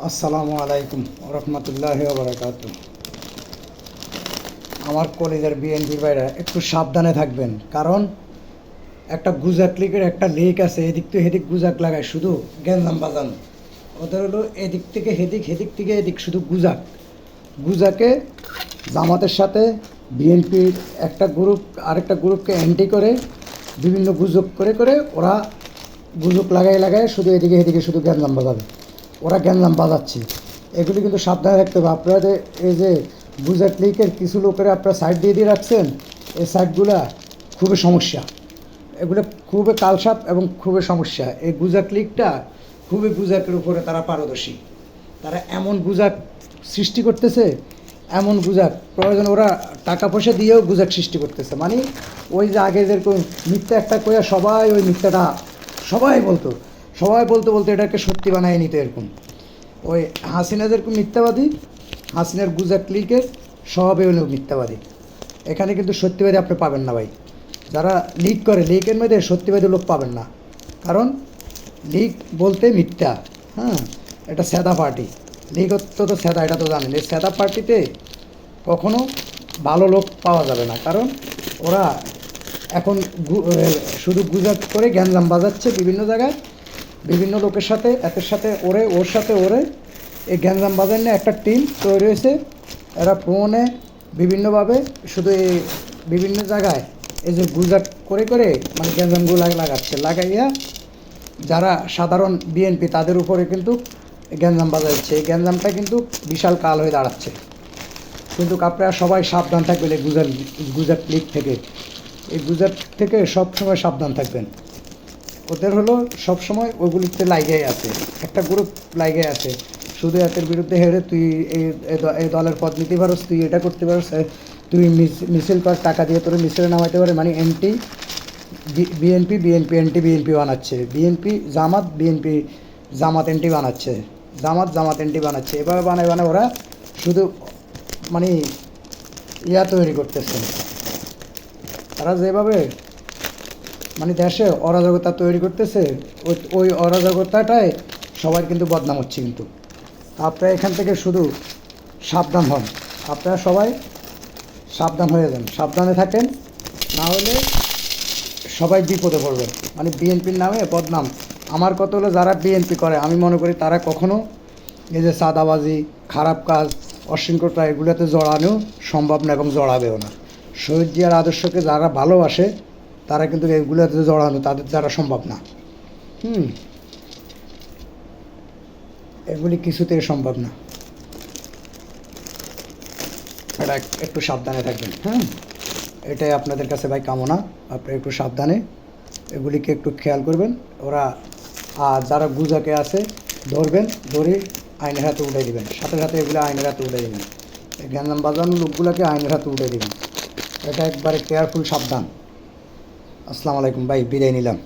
আসসালামু আলাইকুম রহমতুল্লাহি ওয়া বারাকাতুহু। আমার কলেজের বিএনপির ভাইরা একটু সাবধানে থাকবেন, কারণ একটা গুজরাট লিগের একটা লিগ আছে, এদিক থেকে এদিক গুজাক লাগায় শুধু গ্যাঞ্জাম বাজানো। ওদের হলো এদিক থেকে হেদিক, হেদিক থেকে এদিক, শুধু গুজাক গুজাকে জামাতের সাথে বিএনপির একটা গ্রুপ আরেকটা গ্রুপকে অ্যান্টি করে বিভিন্ন গুজব করে করে ওরা গুজব লাগায় লাগায় শুধু এদিকে এদিকে শুধু গ্যাঞ্জাম বাজাবে। ওরা গ্যাঞ্জাম বাজাচ্ছে, এগুলি কিন্তু সাবধানে রাখতে হবে। আপনাদের এই যে গুজরাট লিগের কিছু লোকেরা আপনারা সাইড দিয়ে দিয়ে রাখছেন, এই সাইডগুলা খুবই সমস্যা, এগুলো খুবই কালসাপ এবং খুবই সমস্যা। এই গুজরাট লিগটা খুবই গুজাকের উপরে তারা পারদর্শী। তারা এমন গুজাক সৃষ্টি করতেছে, এমন গুজাক প্রয়োজন ওরা টাকা পয়সা দিয়েও গুজাক সৃষ্টি করতেছে। মানে ওই যে আগে যেরকম মিথ্যা একটা কইয়া সবাই ওই মিথ্যাটা সবাই বলতো, সবাই বলতে বলতে এটাকে সত্যি বানায় নিত। এরকম ওই হাসিনা যেরকম মিথ্যাবাদী, হাসিনার গুজাক লিগের সবই হলো মিথ্যাবাদী। এখানে কিন্তু সত্যিবাদী আপনি পাবেন না ভাই। যারা লিগ করে, লিগের মধ্যে সত্যিবাদী লোক পাবেন না, কারণ লিগ বলতে মিথ্যা। হ্যাঁ, এটা স্যাদা পার্টি, লিগ তো স্যাদা, এটা তো জানেন। এই স্যাদা পার্টিতে কখনো ভালো লোক পাওয়া যাবে না, কারণ ওরা এখন শুধু গুজব করে গ্যাঞ্জাম বাজাচ্ছে বিভিন্ন জায়গায়, বিভিন্ন লোকের সাথে, একের সাথে ওরে, ওর সাথে ওরে। এই গ্যাঞ্জাম বাজার নিয়ে একটা টিম তৈরি হয়েছে। এরা ফোনে বিভিন্নভাবে শুধু এই বিভিন্ন জায়গায় এই যে গুজব করে করে মানে গ্যাঞ্জামগুলো লাগাচ্ছে, লাগাইয়া যারা সাধারণ বিএনপি তাদের উপরে কিন্তু গ্যাঞ্জাম বাজাচ্ছে। এই গ্যাঞ্জামটা কিন্তু বিশাল কাল হয়ে দাঁড়াচ্ছে। কিন্তু আপনারা সবাই সাবধান থাকবেন এই গুজরাট লিগ থেকে, এই গুজরাট থেকে সবসময় সাবধান থাকবেন। ওদের হলো সবসময় ওগুলিতে লাইগাই আছে, একটা গ্রুপ লাইগাই আছে শুধু এতের বিরুদ্ধে হেরে তুই এই দলের পদ নিতে পারস, তুই এটা করতে পারস, তুই মিছিল কর, টাকা দিয়ে তোর মিছিলে নামাইতে পারে। মানে N T BNP, BNP N T BNP বানাচ্ছে, বিএনপি জামাত, বিএনপি জামাত এনটি বানাচ্ছে, জামাত জামাত এনটি বানাচ্ছে। এভাবে বানায় বানায় ওরা শুধু মানে তৈরি করতেছে। তারা যেভাবে মানে দেশে অরাজকতা তৈরি করতেছে, ওই অরাজকতাটায় সবার কিন্তু বদনাম হচ্ছে। কিন্তু আপনারা এখান থেকে শুধু সাবধান হন, আপনারা সবাই সাবধান হয়ে যান, সাবধানে থাকেন, না হলে সবাই বিপদে পড়বেন। মানে বিএনপির নামে বদনাম। আমার কথা হলো, যারা বিএনপি করে আমি মনে করি তারা কখনো এই যে চাঁদাবাজি, খারাপ কাজ, অশৃঙ্খলতা এগুলোতে জড়ানো সম্ভব না এবং জড়াবেও না। শহীদ জিয়ার আদর্শকে যারা ভালোবাসে তারা কিন্তু এগুলোতে জড়ানো তাদের দ্বারা সম্ভব না। এগুলি কিছুতেই সম্ভব না। এটা একটু সাবধানে থাকবেন। হ্যাঁ, এটাই আপনাদের কাছে ভাই কামনা, আপনারা একটু সাবধানে এগুলিকে একটু খেয়াল করবেন। ওরা আর যারা গুজাকে আছে ধরবেন, ধরে আইনের হাতে উঠে দেবেন, সাথে সাথে এগুলো আইনের হাতে উঠে দেবেন। এই গ্যাঞ্জাম বাজানো লোকগুলোকে আইনের হাতে উঠে দেবেন। এটা একবারে কেয়ারফুল, সাবধান। আসসালামু আলাইকুম ভাই, বিদায় নিলাম।